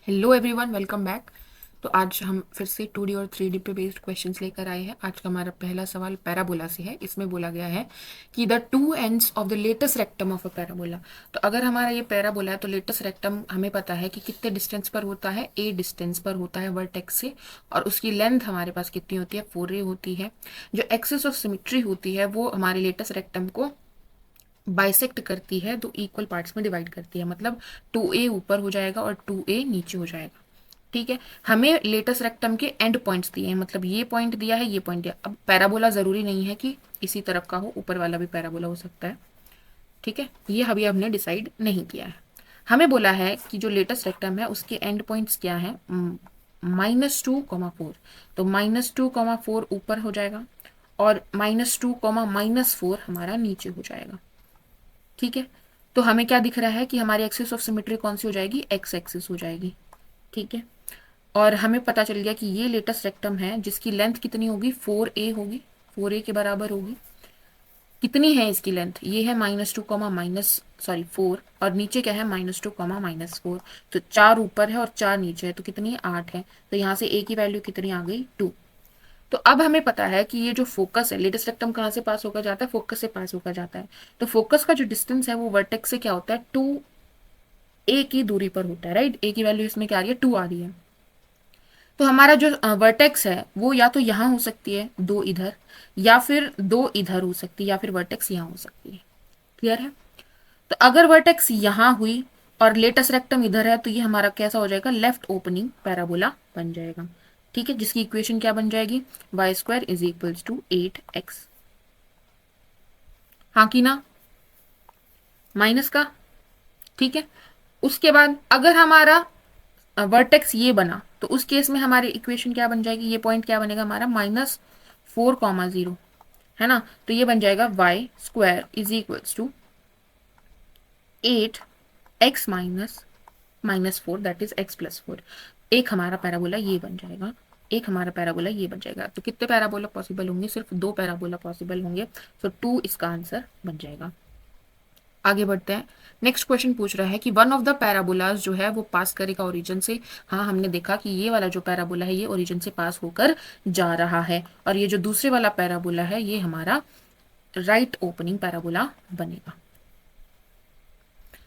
Hello everyone, welcome back. तो आज हम फिर से 2D और 3D पे बेस्ड क्वेश्चंस लेकर आए हैं। आज का हमारा पहला सवाल पैराबोला से है। इसमें बोला गया है कि the two ends of the latus rectum of a parabola. तो अगर हमारा ये पैराबोला है तो लेटेस्ट रेक्टम हमें पता है कि कितने डिस्टेंस पर होता है, ए डिस्टेंस पर होता है वर्टेक्स से, और उसकी लेंथ हमारे पास कितनी होती है, 4a होती है। जो एक्सिस ऑफ सिमेट्री होती है वो हमारे लेटेस्ट रेक्टम को बाइसेक्ट करती है, तो इक्वल पार्ट्स में डिवाइड करती है। मतलब 2a ऊपर हो जाएगा और 2a नीचे हो जाएगा। ठीक है, हमें लेटेस्ट रेक्टम के एंड पॉइंट्स दिए हैं, मतलब ये पॉइंट दिया है, ये पॉइंट दिया। अब पैराबोला जरूरी नहीं है कि इसी तरफ का हो, ऊपर वाला भी पैराबोला हो सकता है। ठीक है, ये अभी हमने डिसाइड नहीं किया है। हमें बोला है कि जो लेटेस्ट रेक्टम है उसके एंड पॉइंट्स क्या है, -2, 4। तो -2, 4 ऊपर हो जाएगा और -2, -4 हमारा नीचे हो जाएगा। ठीक है, तो हमें क्या दिख रहा है कि हमारी एक्सिस ऑफ सिमेट्री कौन सी हो जाएगी, एक्स एक्सिस हो जाएगी। ठीक है, और हमें पता चल गया कि ये लेटेस्ट रेक्टम है जिसकी लेंथ कितनी होगी, 4a होगी, 4a के बराबर होगी। कितनी है इसकी लेंथ, ये है -2, 4, और नीचे क्या है, -2, -4। तो 4 ऊपर है और 4 नीचे है, तो कितनी है, 8 है। तो यहाँ से a की वैल्यू कितनी आ गई, 2। तो अब हमें पता है कि ये जो फोकस है, लेटेस्ट रेक्टम कहाँ से पास होकर जाता है, फोकस से पास होकर जाता है। तो फोकस का जो डिस्टेंस है वो वर्टेक्स से क्या होता है, 2a की दूरी पर होता है, राइट। a की वैल्यू इसमें क्या आ रही है, 2 आ रही है। तो हमारा जो वर्टेक्स है वो या तो यहाँ हो सकती है, 2 इधर, या फिर 2 इधर हो सकती है, या फिर वर्टेक्स यहाँ हो सकती है। क्लियर है। तो अगर वर्टेक्स यहाँ हुई और लेटेस्ट रेक्टम इधर है तो ये हमारा कैसा हो जाएगा, लेफ्ट ओपनिंग पैराबोला बन जाएगा। ठीक है, जिसकी इक्वेशन क्या बन जाएगी, y² is equals to 8x। हाँ कि ना, माइनस का। ठीक है, उसके बाद अगर हमारा वर्टेक्स ये बना तो उस केस में हमारी इक्वेशन क्या बन जाएगी, ये पॉइंट क्या बनेगा हमारा, -4, 0, है ना। तो ये बन जाएगा y² is equals to 8x -4, that is x+4। एक हमारा पैराबोला ये बन जाएगा, एक हमारा पैराबोला ये बन जाएगा। तो कितने पैराबोला पॉसिबल होंगे, सिर्फ 2 पैराबोला पॉसिबल होंगे। तो 2 इसका आंसर बन जाएगा। आगे बढ़ते हैं। नेक्स्ट क्वेश्चन पूछ रहा है कि वन ऑफ द पैराबोलाज जो है वो पास करेगा ओरिजिन से। हाँ, हमने देखा कि ये वाला जो पैराबोला है ये ओरिजिन से पास होकर जा रहा है, और ये जो दूसरे वाला पैराबोला है ये हमारा राइट ओपनिंग पैराबोला बनेगा।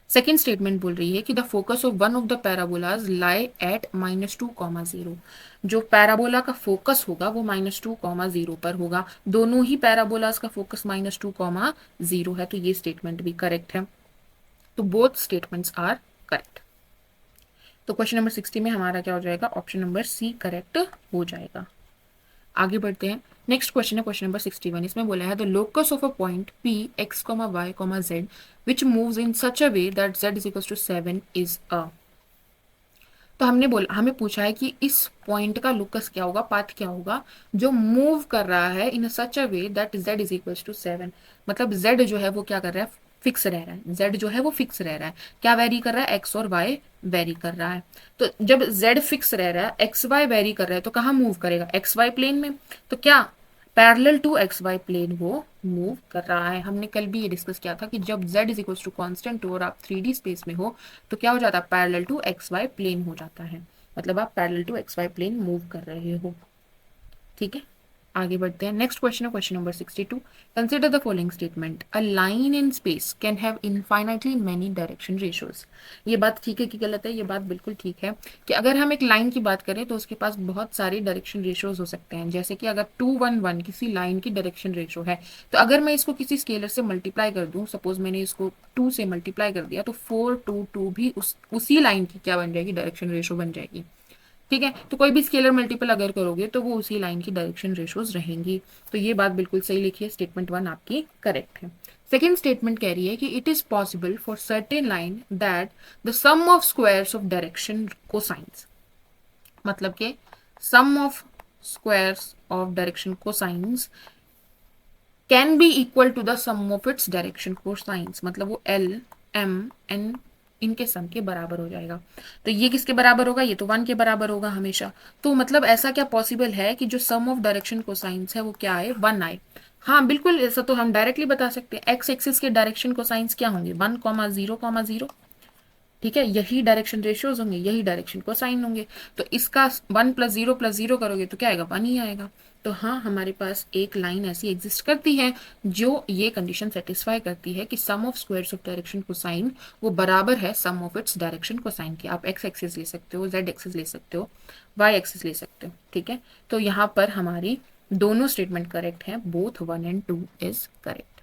सेकेंड स्टेटमेंट बोल रही है कि the focus of one of the parabolas lie at -2, 0। जो पैराबोला का फोकस होगा वो -2, 0 पर होगा। दोनों ही पैराबोलाज का फोकस -2, 0 है, तो ये स्टेटमेंट भी करेक्ट है। तो बोथ स्टेटमेंट्स आर करेक्ट। तो क्वेश्चन नंबर 60 में हमारा क्या हो जाएगा, ऑप्शन नंबर सी करेक्ट हो जाएगा। आगे बढ़ते हैं। नेक्स्ट क्वेश्चन है क्वेश्चन नंबर 61। इसमें बोला है the locus of a point p x, y, z which moves in such a way that z is equal to 7 is a. तो हमें पूछा है कि इस पॉइंट का लोकस क्या होगा, पाथ क्या होगा जो मूव कर रहा है in such a way that z is equal to 7। मतलब z जो है वो क्या कर रहा है, फिक्स रह रहा है। z जो है वो फिक्स रह रहा है, क्या वेरी कर रहा है, x और y वेरी कर रहा है। तो जब z फिक्स रह रहा है, x y वेरी कर रहा है, तो कहाँ मूव करेगा, एक्स वाई प्लेन में। तो क्या parallel to x y plane वो मूव कर रहा है। हमने कल भी ये डिस्कस किया था कि जब z is equal to constant हो और आप 3D स्पेस में हो तो क्या हो जाता है, parallel to x y plane हो जाता है। मतलब आप parallel to x y plane move कर रहे हो। ठीक है, आगे बढ़ते हैं। नेक्स्ट क्वेश्चन है question number 62। Consider the following statement, a line in space can have infinitely many direction ratios. ये बात ठीक है कि गलत है, ये बात बिल्कुल ठीक है कि अगर हम एक लाइन की बात करें तो उसके पास बहुत सारे डायरेक्शन रेशियोज हो सकते हैं। जैसे कि अगर 2 1 1 किसी लाइन की डायरेक्शन रेशियो है, तो अगर मैं इसको किसी स्केलर से मल्टीप्लाई कर दूं, सपोज मैंने इसको 2 से मल्टीप्लाई कर दिया, तो 4 2 2 भी उसी लाइन की क्या बन जाएगी, डायरेक्शन रेशियो बन जाएगी। ठीक है, तो कोई भी स्केलर मल्टीपल अगर करोगे तो वो उसी लाइन की डायरेक्शन रेशियोज रहेंगी। तो ये बात बिल्कुल सही लिखी है, स्टेटमेंट 1 आपकी करेक्ट है। सेकेंड स्टेटमेंट कह रही है कि it is possible for certain line that the sum of squares of direction cosines. मतलब के sum of squares of direction cosines can be equal to the sum of its direction cosines. मतलब वो L M N इनके सम के बराबर हो जाएगा। तो ये किसके बराबर होगा, ये तो 1 के बराबर होगा हमेशा। तो मतलब ऐसा क्या पॉसिबल है कि जो सम ऑफ डायरेक्शन कोसाइंस है वो क्या आए, 1 आए। हाँ बिल्कुल, ऐसा तो हम डायरेक्टली बता सकते हैं। एक्स एक्सिस के डायरेक्शन कोसाइंस क्या होंगे, 1 0 0। ठीक है, यही डायरेक्शन रेशियोज होंगे, यही डायरेक्शन कोसाइन होंगे। तो इसका 1 + 0 + 0 करोगे तो क्या आएगा, 1 ही आएगा। तो हाँ, हमारे पास एक लाइन ऐसी एग्जिस्ट करती है जो ये कंडीशन सेटिस्फाई करती है कि sum of squares of direction cosine वो बराबर है sum of its direction cosine की। आप एक्स एक्सिस ले सकते हो, जेड एक्सिस ले सकते हो, वाई एक्सिस ले सकते हो। ठीक है, तो यहाँ पर हमारी दोनों स्टेटमेंट करेक्ट हैं, बोथ 1 and 2 इज करेक्ट।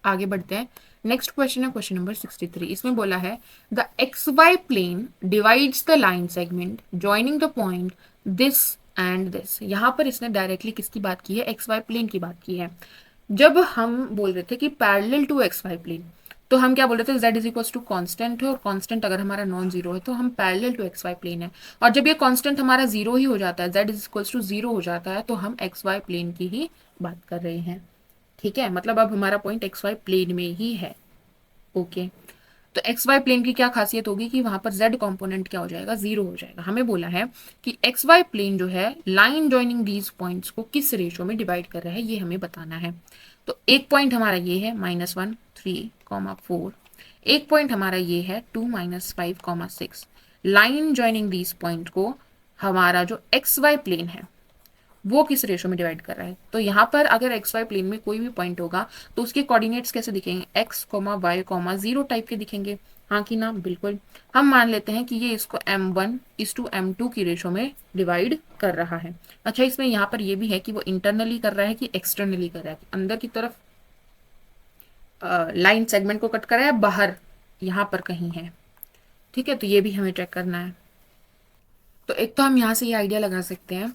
आगे बढ़ते हैं। नेक्स्ट क्वेश्चन है क्वेश्चन नंबर 63। इसमें बोला है the x y plane divides the line segment joining the point this and this. यहां पर इसने डायरेक्टली किसकी बात की है, एक्स वाई प्लेन की बात की है। जब हम बोल रहे थे कि parallel to x y plane, तो हम क्या बोल रहे थे, z is equal to constant है, और कॉन्स्टेंट अगर हमारा नॉन जीरो है तो हम parallel to x y plane है। और जब ये कॉन्स्टेंट हमारा जीरो ही हो जाता है, z is equal to zero हो जाता है, तो हम एक्स वाई प्लेन की ही बात कर रहे हैं। ठीक है, मतलब अब हमारा पॉइंट एक्स वाई प्लेन में ही है। ओके, तो एक्स वाई प्लेन की क्या खासियत होगी कि वहां पर जेड कंपोनेंट क्या हो जाएगा, जीरो हो जाएगा। हमें बोला है कि एक्स वाई प्लेन जो है लाइन जॉइनिंग दीज पॉइंट्स को किस रेशो में डिवाइड कर रहा है, ये हमें बताना है। तो एक पॉइंट हमारा ये है -1 3, 4। एक पॉइंट हमारा ये है 2 -5, 6। लाइन जॉइनिंग दीज पॉइंट को हमारा जो एक्स वाई प्लेन है वो किस रेशो में डिवाइड कर रहा है। तो यहाँ पर अगर एक्स वाई प्लेन में कोई भी पॉइंट होगा तो उसके कोऑर्डिनेट्स कैसे दिखेंगे, x comma y comma zero type के दिखेंगे। हाँ कि ना, बिल्कुल। हम मान लेते हैं कि ये इसको m1:m2 की रेशो में डिवाइड कर रहा है। अच्छा, इसमें यहाँ पर ये भी है कि वो इंटरनली कर रहा है कि एक्सटर्नली कर रहा है, अंदर की तरफ लाइन सेगमेंट को कट कर रहा है, बाहर यहाँ पर कहीं है। ठीक है, तो ये भी हमें चेक करना है। तो एक तो हम यहाँ से ये आइडिया लगा सकते हैं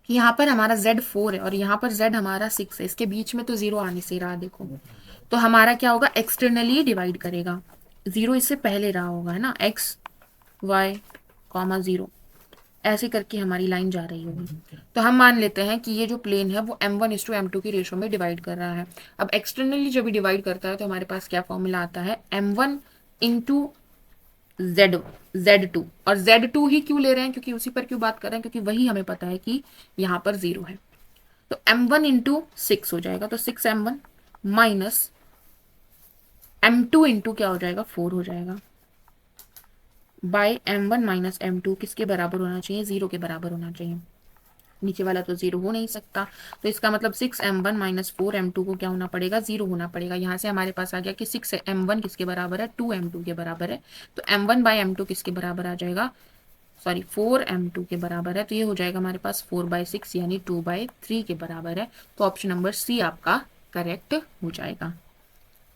कि यहाँ पर हमारा Z4 है और यहाँ पर Z हमारा 6 है, इसके बीच में तो जीरो आने से रहा, देखो। तो हमारा क्या होगा, एक्सटर्नली डिवाइड करेगा, जीरो इससे पहले रहा होगा, है ना, एक्स वाई कॉमा जीरो, ऐसे करके हमारी लाइन जा रही होगी। तो हम मान लेते हैं कि ये जो प्लेन है वो m1:m2 की रेशो में डिवाइड कर रहा है। अब एक्सटर्नली जब भी डिवाइड करता है तो हमारे पास क्या फॉर्मूला आता है, m1 इंटू Z2। और Z2 ही क्यों ले रहे हैं, क्योंकि उसी पर क्यों बात कर रहे हैं, क्योंकि वही हमें पता है कि यहाँ पर जीरो है। तो m1 इंटू 6 हो जाएगा, तो 6m1 माइनस m2 इंटू क्या हो जाएगा, 4 हो जाएगा, बाय m1 माइनस m2 किसके बराबर होना चाहिए, जीरो के बराबर होना चाहिए। नीचे वाला तो जीरो हो नहीं सकता, तो इसका मतलब 6m1 माइनस 4m2 को क्या होना पड़ेगा, जीरो होना पड़ेगा। यहाँ से हमारे पास आ गया कि 6m1 किसके बराबर है, 2m2 के बराबर है। तो m1/m2 किसके बराबर आ जाएगा, सॉरी 4m2 के बराबर है। तो ये हो जाएगा हमारे पास 4/6 यानी 2/3 के बराबर है। तो ऑप्शन नंबर सी आपका करेक्ट हो जाएगा।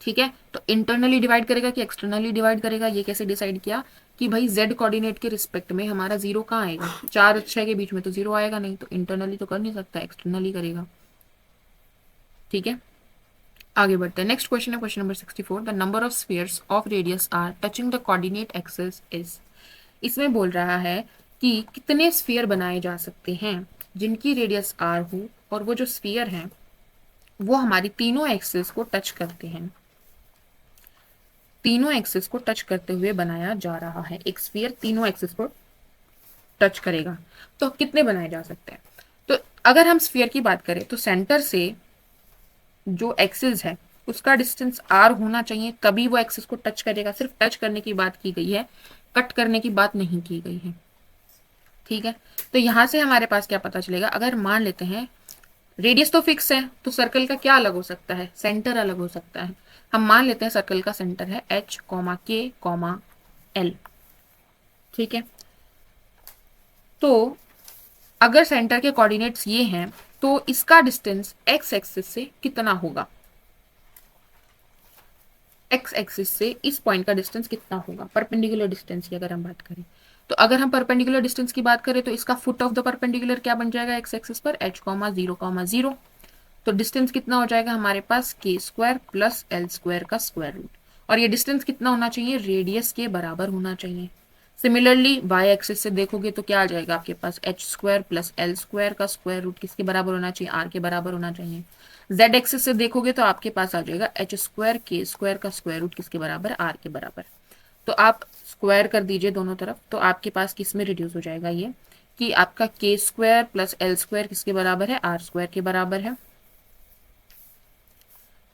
ठीक है, तो इंटरनली डिवाइड करेगा कि एक्सटर्नली डिवाइड करेगा, ये कैसे डिसाइड किया कि भाई z कोऑर्डिनेट के रिस्पेक्ट में हमारा जीरो कहाँ आएगा, 4 और 6 के बीच में तो जीरो आएगा नहीं, तो इंटरनली तो कर नहीं सकता, एक्सटर्नली करेगा। ठीक है, आगे बढ़ते हैं। नेक्स्ट क्वेश्चन है question number 64। The number of spheres of radius r touching the coordinate axis is. इसमें बोल रहा है कि कितने स्फीयर बनाए जा सकते हैं जिनकी रेडियस आर हो और वो जो स्फीयर हैं वो हमारी तीनों एक्सिस को टच करते हैं, तीनों एक्सिस को टच करते हुए बनाया जा रहा है। एक स्फीयर तीनों एक्सिस को टच करेगा, तो कितने बनाए जा सकते हैं। तो अगर हम स्फीयर की बात करें तो सेंटर से जो एक्सिस है उसका डिस्टेंस r होना चाहिए, तभी वो एक्सिस को टच करेगा। सिर्फ टच करने की बात की गई है, कट करने की बात नहीं की गई है। ठीक है, तो यहां से हमारे पास क्या पता चलेगा, अगर मान लेते हैं रेडियस तो फिक्स है, तो सर्कल का क्या अलग हो सकता है, सेंटर अलग हो सकता है। हम मान लेते हैं सर्कल का सेंटर है h, k, l। ठीक है, तो अगर सेंटर के कोऑर्डिनेट्स ये हैं तो इसका डिस्टेंस x एक्सिस से कितना होगा, x एक्सिस से इस पॉइंट का डिस्टेंस कितना होगा, परपेंडिकुलर डिस्टेंस की अगर हम बात करें। तो अगर हम परपेंडिकुलर डिस्टेंस की बात करें तो इसका फुट ऑफ द परपेंडिकुलर क्या बन जाएगा x एक्सिस पर, h, 0, 0। तो डिस्टेंस कितना हो जाएगा हमारे पास k² प्लस l² का स्क्वायर रूट। और ये डिस्टेंस कितना होना चाहिए, रेडियस के बराबर होना चाहिए। सिमिलरली वाई एक्सिस से देखोगे तो क्या आ जाएगा आपके पास, h² प्लस l² का स्क्वायर रूट किसके बराबर होना चाहिए, r के बराबर होना चाहिए। z एक्सिस से देखोगे तो आपके पास आ जाएगा h² k² का स्क्वायर रूट किसके बराबर, r के बराबर। तो आप स्क्वायर कर दीजिए दोनों तरफ, तो आपके पास किस में रिड्यूस हो जाएगा ये, कि आपका k² प्लस l² किसके बराबर है, r² के बराबर है।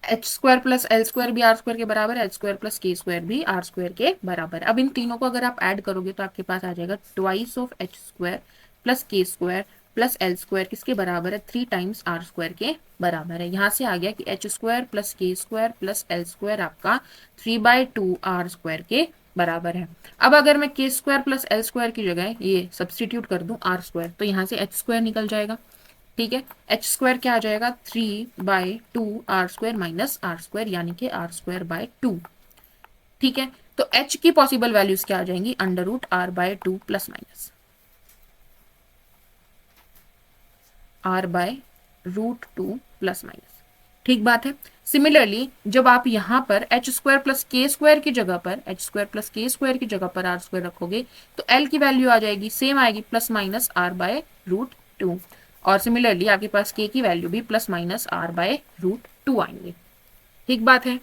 H square plus L square भी आर स्क्वायर के बराबर है, H square plus k square भी आर स्क्वायर के बराबर है। अब इन तीनों को अगर आप ऐड करोगे तो आपके पास आ जाएगा twice of H square plus k square plus L square किसके बराबर है, 3 टाइम्स आर स्क्वायर के बराबर है। यहाँ से आ गया कि H square plus k square plus L square आपका 3/2 आर स्क्वायर के बराबर है। अब अगर मैं के स्क्वायर प्लस एल स्क्वायर की जगह ये सब्सटीट्यूट कर दूं आर स्क्वायर, तो यहाँ से एच स्क्वायर निकल जाएगा। ठीक है, एच स्क्वायर क्या आ जाएगा, 3/2 r square minus r square यानी कि आर स्क्वायर बाय 2। ठीक है, तो एच की पॉसिबल वैल्यूज क्या आ जाएंगी, under root r/2 plus minus r/√2 plus minus. ठीक बात है। सिमिलरली जब आप यहां पर h square plus k square की जगह पर h square plus k square की जगह पर आर स्क्वायर रखोगे तो एल की वैल्यू आ जाएगी सेम आएगी, प्लस माइनस r/√2। और सिमिलरली आपके पास के की वैल्यू भी प्लस माइनस r/√2 आएंगे। ठीक बात है।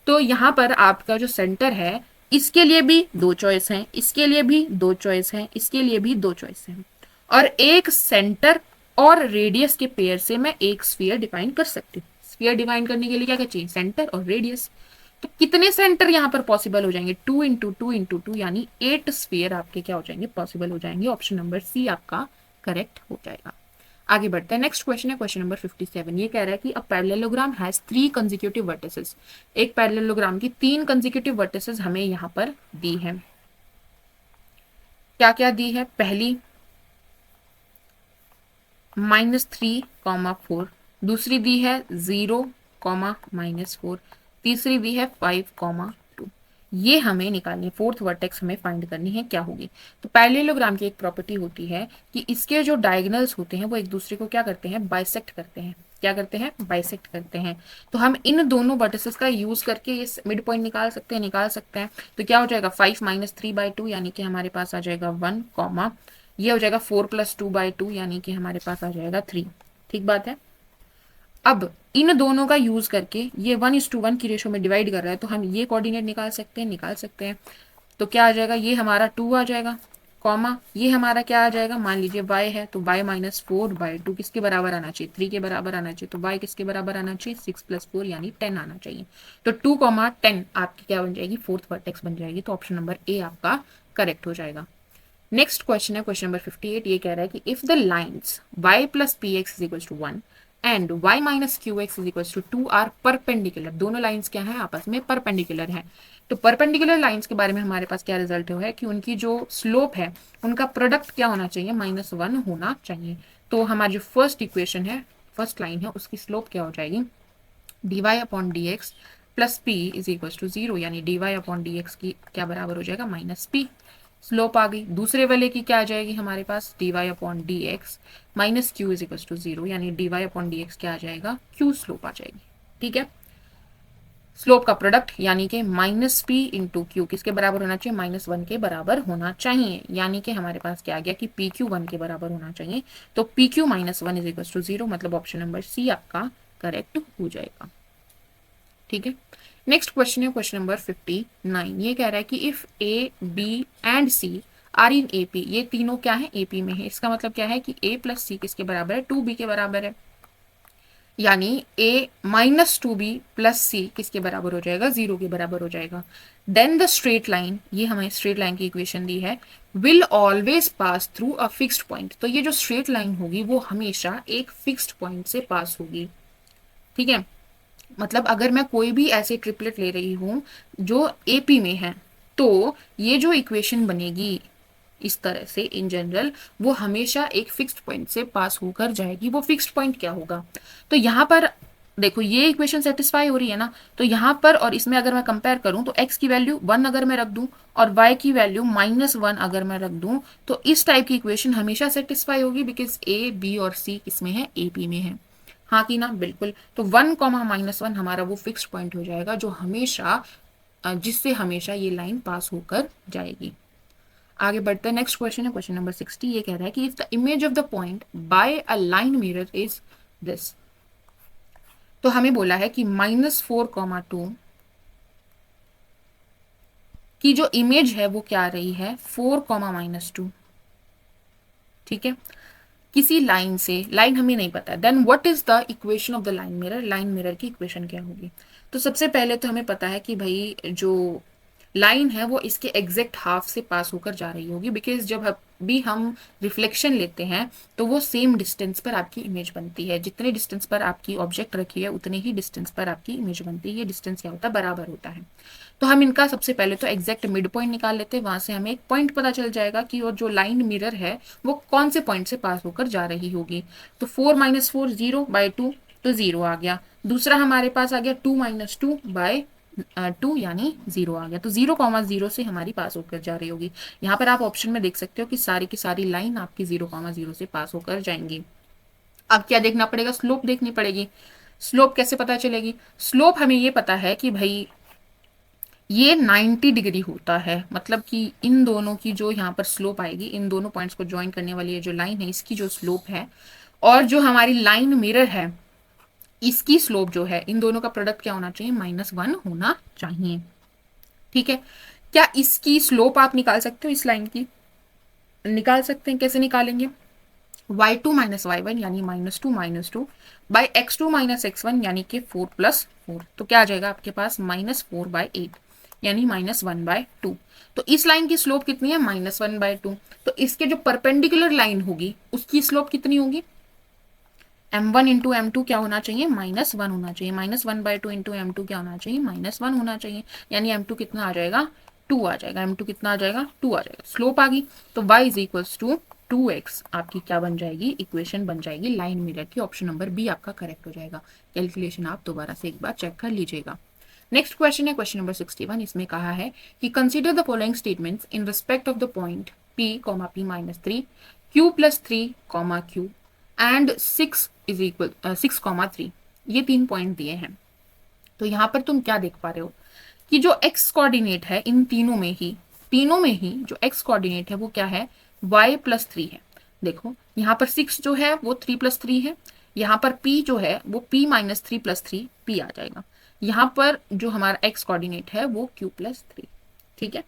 तो यहाँ पर आपका जो सेंटर है इसके लिए भी दो चॉइस हैं, इसके लिए भी दो चॉइस हैं, इसके लिए भी दो चॉइस हैं, और एक सेंटर और रेडियस के पेयर से मैं एक स्फीयर डिफाइन कर सकती हूँ। स्फीयर डिफाइन करने के लिए क्या क्या चाहिए, सेंटर और रेडियस। तो कितने सेंटर यहाँ पर पॉसिबल हो जाएंगे, 2 × 2 × 2 यानी 8 स्फीयर आपके क्या हो जाएंगे, पॉसिबल हो जाएंगे। ऑप्शन नंबर सी आपका करेक्ट हो जाएगा। आगे बढ़ते हैं, नेक्स्ट क्वेश्चन है क्वेश्चन नंबर 57। ये कह रहा है कि a parallelogram has 3 consecutive vertices. एक पैरेललोग्राम की 3 कंसेक्यूटिव वर्टिसेस हमें यहाँ पर दी है। क्या क्या दी है, पहली -3, 4, दूसरी दी है 0, -4, तीसरी दी है 5, 2। ये हमें निकालनी है, फोर्थ वर्टेक्स हमें फाइंड करनी है, क्या होगी। तो पैरेललोग्राम की एक प्रॉपर्टी होती है कि इसके जो डायगोनल्स होते हैं वो एक दूसरे को क्या करते हैं, बाइसेक्ट करते हैं। क्या करते हैं, बाइसेक्ट करते हैं। तो हम इन दोनों वर्टिसेस का यूज करके ये मिड पॉइंट निकाल सकते हैं। तो क्या हो जाएगा, 5 - 3/2 यानी कि हमारे पास आ जाएगा 1, ये हो जाएगा 4 + 2/2 यानी कि हमारे पास आ जाएगा 3। ठीक बात है। अब इन दोनों का यूज करके ये 1:1 की रेशो में डिवाइड कर रहा है, तो हम ये कोऑर्डिनेट निकाल सकते हैं। तो क्या आ जाएगा, ये हमारा 2 आ जाएगा, कॉमा ये हमारा क्या आ जाएगा, मान लीजिए y है, तो y -4/2 किसके बराबर आना चाहिए, 3 के बराबर आना चाहिए। तो y किसके बराबर आना चाहिए, 6 + 4 यानी 10 आना चाहिए। तो 2, 10 आपकी क्या बन जाएगी, फोर्थ वर्टेक्स बन जाएगी। तो ऑप्शन नंबर ए आपका करेक्ट हो जाएगा। नेक्स्ट क्वेश्चन है क्वेश्चन नंबर 58। ये कह रहा है कि if the lines y + px = 1 and y - qx = 2 are perpendicular, दोनों लाइंस क्या है, आपस में परपेंडिकुलर है। तो परपेंडिकुलर लाइंस के बारे में हमारे पास क्या रिजल्ट है कि उनकी जो स्लोप है उनका प्रोडक्ट क्या होना चाहिए, -1 होना चाहिए। तो हमारी जो फर्स्ट इक्वेशन है, फर्स्ट लाइन है, उसकी स्लोप क्या हो जाएगी, dy/dx प्लस p = 0 यानी dy/dx की क्या बराबर हो जाएगा, -p। स्लोप आ गई। दूसरे वाले की क्या आ जाएगी हमारे पास, dy/dx माइनस q = 0 यानी dy/dx क्या आ जाएगा, q स्लोप आ जाएगी। ठीक है, स्लोप का प्रोडक्ट यानी कि -p × q किसके बराबर होना चाहिए, -1 के बराबर होना चाहिए। यानी कि हमारे पास क्या आ गया कि pq 1 के बराबर होना चाहिए। तो pq - 1 = 0 मतलब ऑप्शन नंबर सी आपका करेक्ट हो जाएगा। ठीक है, नेक्स्ट क्वेश्चन है क्वेश्चन नंबर 59। ये कह रहा है कि if a b and c are in AP, ये तीनों क्या है, एपी में है। इसका मतलब क्या है कि a + c किसके बराबर है, 2b के बराबर है। यानी a - 2b + c किसके बराबर हो जाएगा, 0 के बराबर हो जाएगा। देन द स्ट्रेट लाइन, ये हमें स्ट्रेट लाइन की इक्वेशन दी है, will always pass through a fixed point. तो ये जो स्ट्रेट लाइन होगी वो हमेशा एक फिक्स्ड पॉइंट से पास होगी। ठीक है, मतलब अगर मैं कोई भी ऐसे ट्रिपलेट ले रही हूं जो एपी में है, तो ये जो इक्वेशन बनेगी इस तरह से इन जनरल, वो हमेशा एक फिक्स्ड पॉइंट से पास होकर जाएगी। वो फिक्स्ड पॉइंट क्या होगा, तो यहाँ पर देखो ये इक्वेशन सेटिस्फाई हो रही है ना, तो यहाँ पर और इसमें अगर मैं कंपेयर करूं तो x की वैल्यू 1 अगर मैं रख दूं और y की वैल्यू -1 अगर मैं रख दूं, तो इस टाइप की इक्वेशन हमेशा सेटिस्फाई होगी, बिकॉज a b और c किसमें है, AP में है। हाँ कि ना, बिल्कुल। तो 1, -1 हमारा वो फिक्स्ड पॉइंट हो जाएगा जो हमेशा जिससे हमेशा ये लाइन पास होकर जाएगी। आगे बढ़ते हैं, नेक्स्ट क्वेश्चन है क्वेश्चन नंबर 60। ये कह रहा है कि if the image of the point by a line mirror is this. तो हमें बोला है कि -4, 2 की जो इमेज है वो क्या आ रही है, 4, -2। ठीक है, किसी लाइन से, लाइन हमें नहीं पता, then what is the equation of the line mirror, line mirror की इक्वेशन क्या होगी। तो सबसे पहले तो हमें पता है कि भाई जो लाइन है वो इसके एग्जैक्ट हाफ से पास होकर जा रही होगी, बिकॉज जब भी हम रिफ्लेक्शन लेते हैं तो वो सेम डिस्टेंस पर आपकी इमेज बनती है, जितने डिस्टेंस पर आपकी ऑब्जेक्ट रखी है उतने ही डिस्टेंस पर आपकी इमेज बनती है, ये डिस्टेंस क्या होता है, बराबर होता है। तो हम इनका सबसे पहले तो एग्जैक्ट मिड पॉइंट निकाल लेते हैं, वहां से हमें एक पॉइंट पता चल जाएगा कि वो जो लाइन मिरर है वो कौन से पॉइंट से पास होकर जा रही होगी। तो 4 - 4 0/2, तो 0 आ गया। दूसरा हमारे पास आ गया 2 - 2/2 यानी 0 आ गया। तो 0,0 से हमारी पास होकर जा रही होगी। यहाँ पर आप ऑप्शन में देख सकते हो कि सारी की सारी लाइन आपकी 0,0 से पास होकर जाएंगी। अब क्या देखना पड़ेगा, स्लोप देखनी पड़ेगी। स्लोप कैसे पता चलेगी, स्लोप हमें ये पता है कि भाई ये 90 डिग्री होता है, मतलब कि इन दोनों की जो यहाँ पर स्लोप आएगी, इन दोनों पॉइंट्स को ज्वाइन करने वाली ये जो लाइन है इसकी जो स्लोप है, और जो हमारी लाइन मिरर है इसकी स्लोप जो है, इन दोनों का प्रोडक्ट क्या होना चाहिए, -1 होना चाहिए। ठीक है, क्या इसकी स्लोप आप निकाल सकते हो, इस लाइन की निकाल सकते हैं, कैसे निकालेंगे, y2 - y1 यानी -2 बाई x2 - x1 यानी कि 4 + 4, तो क्या आ जाएगा आपके पास -4/8 यानी -1/2। तो इस लाइन की स्लोप कितनी है, -1/2। तो इसके जो परपेंडिकुलर लाइन होगी उसकी स्लोप कितनी होगी, m1 × m2 क्या होना चाहिए, -1 होना चाहिए, -1/2 × m2 क्या होना चाहिए, -1 होना चाहिए, यानी m2 कितना आ जाएगा, 2 आ जाएगा, m2 कितना आ जाएगा, 2 आ जाएगा, स्लोप आ गई। तो y = 2x आपकी क्या बन जाएगी, इक्वेशन बन जाएगी लाइन मिरर की। ऑप्शन नंबर बी आपका करेक्ट हो जाएगा। कैलकुलेशन आप दोबारा से एक बार चेक कर लीजिएगा। नेक्स्ट क्वेश्चन है क्वेश्चन नंबर 61। इसमें कहा है कि consider the following statements in respect of the point p, p-3, q + 3, q and 6 3, ये 3 पॉइंट दिए हैं। तो यहां पर तुम क्या देख पा रहे हो कि जो x कोऑर्डिनेट है इन तीनों में ही जो x कोऑर्डिनेट है वो क्या है, y+3 है। देखो यहाँ पर 6 जो है वो 3+3 है, यहाँ पर p जो है वो p - 3+3 p आ जाएगा। यहाँ पर जो हमारा x कोऑर्डिनेट है वो q+3। ठीक है,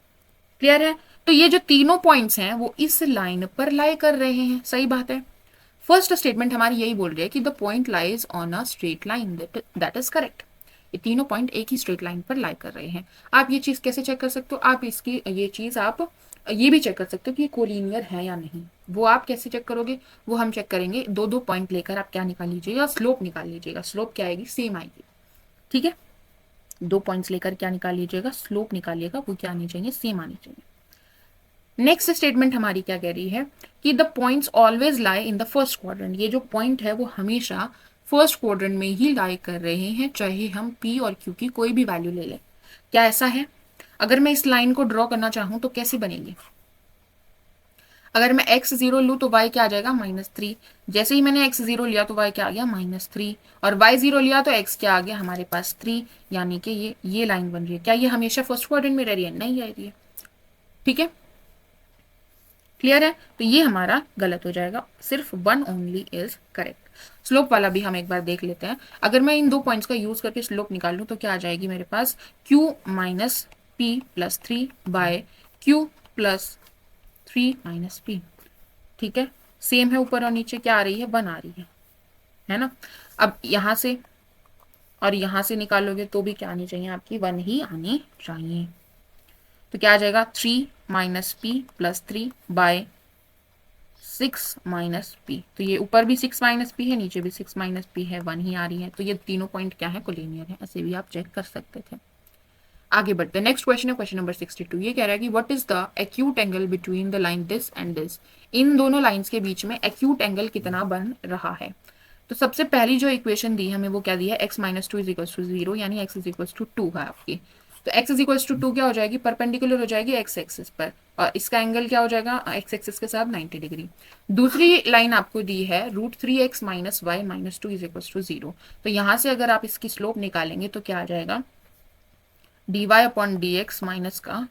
क्लियर है। तो ये जो तीनों पॉइंट्स हैं वो इस लाइन पर लाई कर रहे हैं, सही बात है। फर्स्ट स्टेटमेंट हमारी यही बोल रही है कि the point lies on a straight line, that is correct. ये तीनों पॉइंट एक ही स्ट्रेट लाइन पर लाई कर रहे हैं। आप ये चीज कैसे चेक कर सकते हो, आप इसकी ये चीज आप ये भी चेक कर सकते हो कि ये कोलिनियर है या नहीं। वो आप कैसे चेक करोगे, वो हम चेक करेंगे, दो दो पॉइंट लेकर आप क्या निकाल लीजिएगा, स्लोप निकाल लीजिएगा। स्लोप क्या आएगी, सेम आएगी। ठीक है, दो पॉइंट्स लेकर क्या निकाल लीजिएगा, स्लोप निकालिएगा, वो क्या आनी चाहिए, सेम आनी चाहिए। नेक्स्ट स्टेटमेंट हमारी क्या कह रही है कि the points always lie in the first quadrant. ये जो पॉइंट है वो हमेशा फर्स्ट क्वाड्रेंट में ही लाई कर रहे हैं, चाहे हम p और q की कोई भी वैल्यू ले लें। क्या ऐसा है, अगर मैं इस लाइन को ड्रॉ करना चाहूं तो कैसे बनेगी, अगर मैं x0 लूँ तो y क्या आ जाएगा, -3। जैसे ही मैंने x0 लिया तो y क्या आ गया, -3, और y0 लिया तो x क्या आ गया हमारे पास 3, यानी कि ये लाइन बन रही है। क्या ये हमेशा फर्स्ट क्वाड्रेंट में रह रही है, नहीं रह रही है। ठीक है, क्लियर है। तो ये हमारा गलत हो जाएगा, सिर्फ 1 ओनली इज करेक्ट। स्लोप वाला भी हम एक बार देख लेते हैं। अगर मैं इन दो पॉइंट्स का यूज करके स्लोप निकाल लूं तो क्या आ जाएगी मेरे पास, q - p+3/q + 3 - p। ठीक है, सेम है, ऊपर और नीचे क्या आ रही है, 1 आ रही है ना। अब यहां से और यहां से निकालोगे तो भी क्या आनी चाहिए, आपकी 1 ही आनी चाहिए। तो क्या आ जाएगा, 3 - p+3/6 - p। तो ये ऊपर भी 6 - p है, नीचे भी 6 - p है, 1 ही आ रही है। तो ये तीनों पॉइंट क्या है, कोलिनियर है। ऐसे भी आप चेक कर सकते थे। आगे बढ़ते हैं, नेक्स्ट क्वेश्चन है क्वेश्चन नंबर 62। ये कह रहा है कि what is the acute angle between the line this and this. इन दोनों लाइंस के बीच में एक्यूट एंगल कितना बन रहा है। तो सबसे पहली जो इक्वेशन दी है हमें वो क्या दी है, x - 2 = 0 यानी x = 2 है आपकी। तो x = 2 क्या हो जाएगी, परपेंडिकुलर हो जाएगी x एक्सिस पर, और इसका एंगल क्या हो जाएगा, x एक्सिस के साथ 90 डिग्री। दूसरी लाइन आपको दी है √3x - y - 2 = 0। तो यहाँ से अगर आप इसकी स्लोप निकालेंगे तो क्या आ जाएगा, dy/dx माइनस का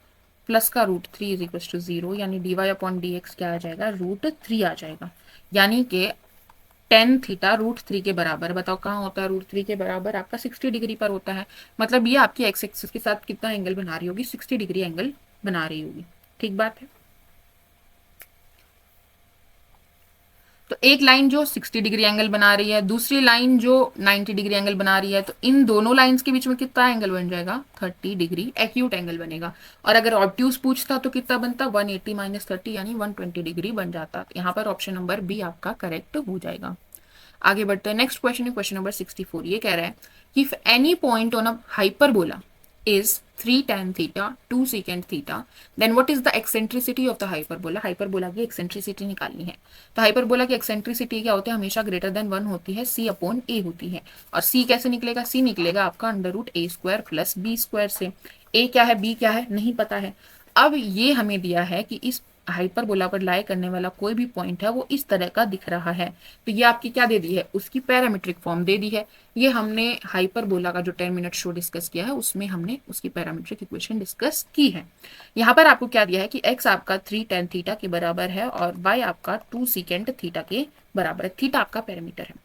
प्लस का √3 = 0, यानी dy/dx क्या आ जाएगा, √3 आ जाएगा। यानी कि tan थीटा √3 के बराबर, बताओ कहाँ होता है √3 के बराबर, आपका 60 डिग्री पर होता है। मतलब ये आपकी एक्स एक्सिस के साथ कितना एंगल बना रही होगी, 60 डिग्री एंगल बना रही होगी। ठीक बात है। तो एक लाइन जो 60 डिग्री एंगल बना रही है, दूसरी लाइन जो 90 डिग्री एंगल बना रही है, तो इन दोनों लाइंस के बीच में कितना एंगल बन जाएगा? 30 डिग्री एक्यूट एंगल बनेगा। और अगर ऑब्ट्यूज पूछता तो कितना बनता? 180 माइनस 30 यानी 120 डिग्री बन जाता। यहाँ पर ऑप्शन नंबर बी आपका करेक्ट हो जाएगा। आगे बढ़ते हैं, नेक्स्ट क्वेश्चन है क्वेश्चन नंबर 64। ये कह रहा है कि if any point on a hyperbola is 3 tan theta 2 secant theta then what is the eccentricity of the hyperbola? Hyperbola की एक्सेंट्रिसिटी निकालनी है। तो हाइपरबोला की एक्सेंट्रिसिटी क्या होती है? हमेशा ग्रेटर देन 1 होती है, c अपॉन a होती है। और c कैसे निकलेगा? c निकलेगा आपका under root a square plus b square से। a क्या है, b क्या है, नहीं पता है। अब ये हमें दिया है कि इस हाइपरबोला पर लाई करने वाला कोई भी पॉइंट है वो इस तरह का दिख रहा है। तो ये आपकी क्या दे दी है? उसकी पैरामीट्रिक फॉर्म दे दी है। ये हमने हाइपरबोला का जो 10 मिनट शो डिस्कस किया है उसमें हमने उसकी पैरामीट्रिक इक्वेशन डिस्कस की है। यहाँ पर आपको क्या दिया है कि x आपका 3 tan थीटा के बराबर है और y आपका 2 secant थीटा के बराबर है। थीटा आपका पैरामीटर है।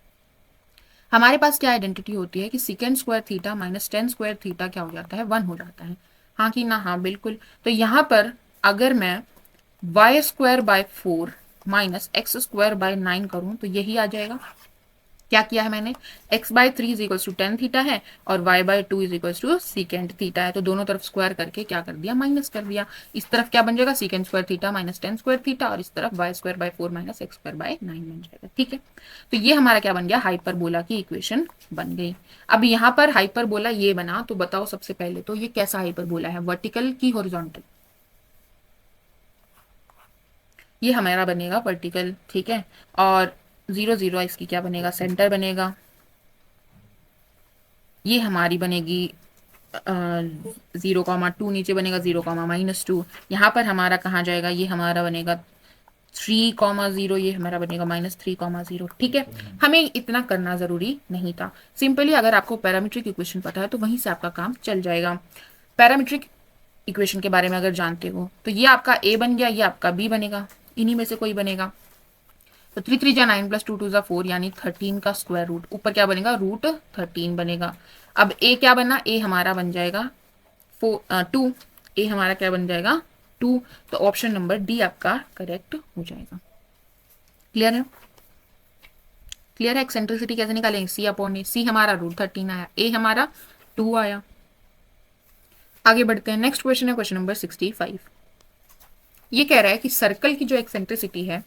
हमारे पास क्या आइडेंटिटी होती है कि second square theta minus 10 square theta क्या हो जाता है? 1 हो जाता है। हाँ कि ना? हाँ बिल्कुल। तो यहाँ पर अगर मैं y square by 4 minus x square by 9 करूं तो यही आ जाएगा। क्या किया है मैंने? x by 3 is equal to 10 theta है और y by 2 is equal to second theta है। तो दोनों तरफ स्क्वायर करके क्या कर दिया? माइनस कर दिया। इस तरफ क्या बन जाएगा? Secant square theta minus 10 square theta और इस तरफ y square by 4 minus x square by 9 बन जाएगा। ठीक है, तो ये हमारा क्या बन गया? हाइपरबोला की इक्वेशन बन गई। अब यहाँ पर हाइपरबोला ये बना, तो बताओ सबसे पहले तो ये कैसा हाइपरबोला है? वर्टिकल की हॉरिजॉन्टल? ये हमारा बनेगा वर्टिकल। ठीक है, और 0 0 इसकी क्या बनेगा? सेंटर बनेगा। ये हमारी बनेगी 0,2, नीचे बनेगा 0,-2। यहाँ पर हमारा कहाँ जाएगा? ये हमारा बनेगा 3,0, ये हमारा बनेगा -3,0। ठीक है, हमें इतना करना जरूरी नहीं था। सिंपली अगर आपको पैरामीट्रिक इक्वेशन पता है तो वहीं से आपका काम चल जाएगा। पैरामीट्रिक इक्वेशन के बारे में अगर जानते हो तो ये आपका a बन गया, ये आपका b बनेगा, इन्हीं में से कोई बनेगा। तो 3 3 जा 9 प्लस 2 2 जा 4 यानी 13 का स्क्वायर रूट। ऊपर क्या बनेगा? रूट 13 बनेगा। अब a क्या बना? a हमारा बन जाएगा 2। a हमारा क्या बन जाएगा? 2। तो ऑप्शन नंबर डी आपका करेक्ट हो जाएगा। क्लियर है? क्लियर है? एक्सेंट्रिसिटी कैसे निकालेंगे? सी अपॉन ए। सी हमारा रूट 13 आया, ए हमारा 2 आया। आगे बढ़ते हैं, नेक्स्ट क्वेश्चन है क्वेश्चन नंबर 65। ये कह रहा है कि सर्कल की जो एक्सेंट्रिसिटी है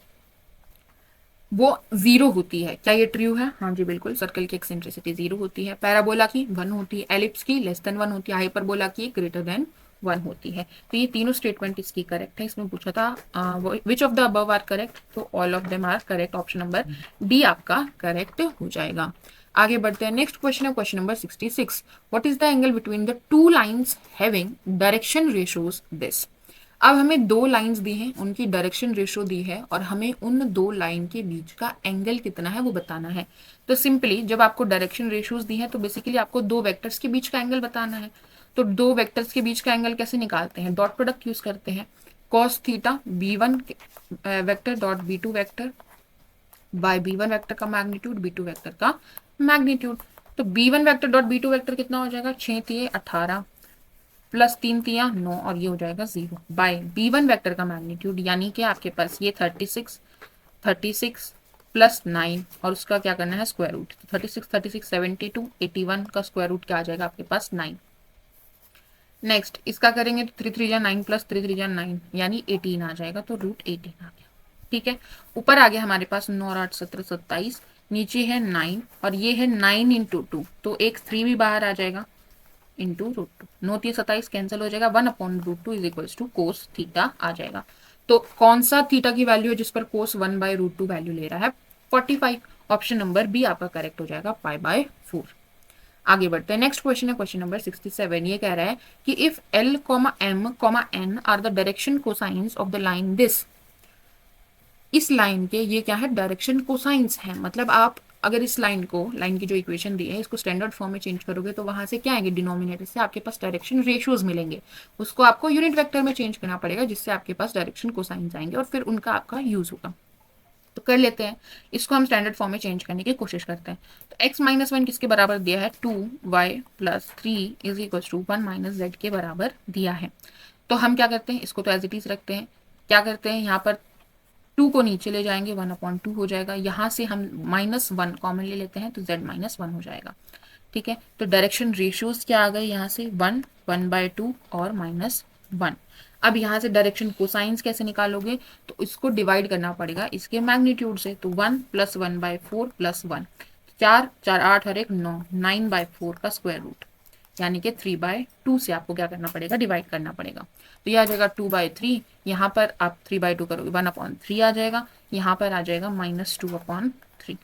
वो 0 होती है। क्या ये ट्रू है? हाँ जी बिल्कुल, सर्कल की एक्सेंट्रिसिटी 0 होती है। पैराबोला की 1 होती है, एलिप्स की लेस देन 1 होती है, हाइपरबोला की ग्रेटर देन 1 होती है। तो ये तीनों स्टेटमेंट इसकी करेक्ट है। इसमें पूछा था which of the above are correct, तो all of them are correct. Option number D आपका करेक्ट हो जाएगा। आगे बढ़ते हैं, नेक्स्ट क्वेश्चन है question number 66। What is the angle between the two lines having direction ratios this? अब हमें दो लाइंस दी हैं, उनकी डायरेक्शन रेशो दी है और हमें उन दो लाइन के बीच का एंगल कितना है वो बताना है। तो सिंपली जब आपको डायरेक्शन रेशोज दी है तो बेसिकली आपको दो वेक्टर्स के बीच का एंगल बताना है। तो दो वेक्टर्स के बीच का एंगल कैसे निकालते हैं? डॉट प्रोडक्ट यूज करते हैं। Cos theta b1 vector dot b2 vector by b1 vector का मैग्नीट्यूड b2 वेक्टर का मैग्नीट्यूड। तो b1 vector dot b2 vector कितना हो जाएगा? 6 तिये 18 प्लस 3 तिया 9 और ये हो जाएगा 0 बाय b1 वेक्टर का मैग्नीट्यूड यानी कि आपके पास ये 36 प्लस 9 और उसका क्या करना है? Square root. 36 72 81 का स्क्वायर रूट क्या आ जाएगा आपके पास? 9। नेक्स्ट इसका करेंगे तो 3 3 जा 9 प्लस 3 3 जा 9 यानी 18 आ जाएगा, तो रूट 18 आ गया। ठीक है, ऊपर आ गया हमारे पास 9 और 8 17 27, नीचे है 9 और ये है 9 इंटू 2, तो एक 3 भी बाहर आ जाएगा इंटू रूट 2। 9 3 27 कैंसिल हो जाएगा, 1 upon root 2 is equals to cos theta आ जाएगा। तो कौन सा थीटा की वैल्यू है जिस पर कोस 1 बाय रूट 2 वैल्यू ले रहा है? 45। ऑप्शन नंबर बी आपका करेक्ट हो जाएगा, पाई बाय 4। आगे बढ़ते हैं, नेक्स्ट क्वेश्चन है क्वेश्चन नंबर 67। ये कह रहा है कि if l, m, n are the direction cosines of the line this, इस लाइन के ये क्या है? डायरेक्शन कोसाइंस है। मतलब आप अगर इस लाइन को, लाइन की जो इक्वेशन दी है इसको स्टैंडर्ड फॉर्म में चेंज करोगे तो वहां से क्या आएंगे? डिनोमिनेटर से आपके पास डायरेक्शन रेशियोज मिलेंगे, उसको आपको यूनिट वेक्टर में चेंज करना पड़ेगा जिससे आपके पास डायरेक्शन कोसाइंस आएंगे और फिर उनका आपका यूज होगा। तो कर लेते हैं इसको, हम स्टैंडर्ड फॉर्म में चेंज करने की कोशिश करते हैं। तो x माइनस 1 किसके बराबर दिया है? 2y plus 3 is equal to 1 minus z के बराबर दिया है। तो हम क्या करते हैं? इसको तो एज इट इज रखते हैं। क्या करते हैं यहाँ पर? टू को नीचे ले जाएंगे 1/2 हो जाएगा। यहाँ से हम -1 कॉमन ले लेते हैं तो z-1 हो जाएगा। ठीक है, तो डायरेक्शन रेशियोज क्या आ गए यहाँ से 1, 1/2 और -1। अब यहाँ से डायरेक्शन कोसाइंस कैसे निकालोगे, तो इसको डिवाइड करना पड़ेगा इसके मैग्नीट्यूड से। तो 1 + 1/4 + 1, 4 4 8 और 1 9, 9/4 का स्क्वायर रूट, यानी कि 3/2 से आपको क्या करना पड़ेगा, डिवाइड करना पड़ेगा। तो ये आ जाएगा 2/3, यहाँ पर आप 3/2 करोगे 1/3 आ जाएगा, यहाँ पर आ जाएगा -2/3।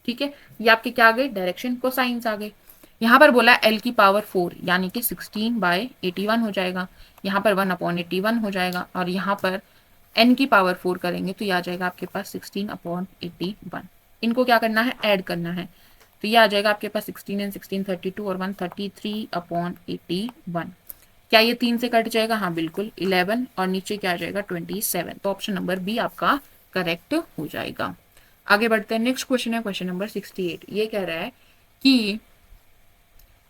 ठीक है, ये आपके क्या आ गए, डायरेक्शन कोसाइंस आ गए। यहाँ पर बोला l की पावर 4 यानी कि 16/81 हो जाएगा, यहाँ पर 1/81 हो जाएगा, और यहाँ पर n की पावर 4 करेंगे तो ये आ जाएगा आपके पास 16/81। इनको क्या करना है, ऐड करना है। तो ये आ जाएगा आपके पास 16 एंड 16 32 और 133/81। क्या ये 3 से कट जाएगा, हाँ बिल्कुल 11, और नीचे क्या आ जाएगा 27। तो ऑप्शन नंबर बी आपका करेक्ट हो जाएगा। आगे बढ़ते हैं, नेक्स्ट क्वेश्चन है क्वेश्चन नंबर 68। ये कह रहा है कि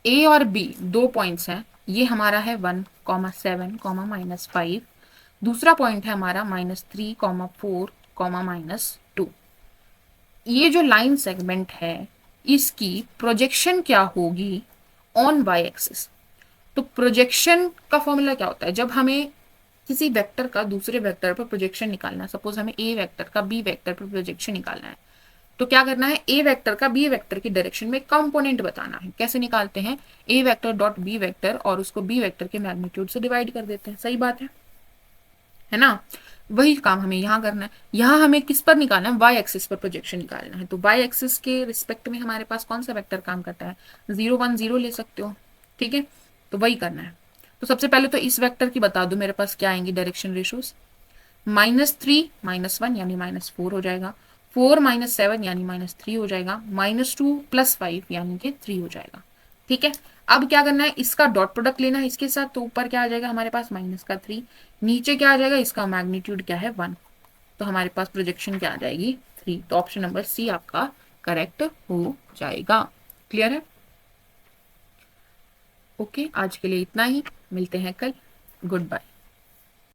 ए और बी दो पॉइंट्स हैं, ये हमारा है 1,7, -5। दूसरा पॉइंट है हमारा -3, -4, -2। ये जो लाइन सेगमेंट है इसकी प्रोजेक्शन क्या होगी ऑन वाई एक्सिस। तो प्रोजेक्शन का फॉर्मूला क्या होता है, जब हमें किसी वेक्टर का दूसरे वेक्टर पर प्रोजेक्शन निकालना है, सपोज हमें ए वेक्टर का बी वेक्टर पर प्रोजेक्शन निकालना है, तो क्या करना है, ए वेक्टर का बी वेक्टर की डायरेक्शन में कंपोनेंट बताना है। कैसे निकालते हैं, ए वेक्टर डॉट बी वेक्टर और उसको बी वेक्टर के मैग्नीट्यूड से डिवाइड कर देते हैं। सही बात है ना। वही काम हमें यहाँ करना है। यहाँ हमें किस पर निकालना है, वाई एक्सिस पर प्रोजेक्शन निकालना है। तो वाई एक्सिस के रिस्पेक्ट में हमारे पास कौन सा वेक्टर काम करता है, 0 1 0 ले सकते हो। ठीक है, तो वही करना है। तो सबसे पहले तो इस वेक्टर की बता दो मेरे पास क्या आएंगी डायरेक्शन रेशोज, -3 -1 यानी -4 हो जाएगा, 4 -7 यानी -3 हो जाएगा, -2 + 5 यानी कि 3 हो जाएगा। ठीक है, अब क्या करना है, इसका डॉट प्रोडक्ट लेना है इसके साथ। तो ऊपर क्या आ जाएगा हमारे पास -3, नीचे क्या आ जाएगा, इसका मैग्नीट्यूड क्या है 1, तो हमारे पास प्रोजेक्शन क्या आ जाएगी 3। तो ऑप्शन नंबर सी आपका करेक्ट हो जाएगा। क्लियर है। ओके, आज के लिए इतना ही, मिलते हैं कल। Good bye.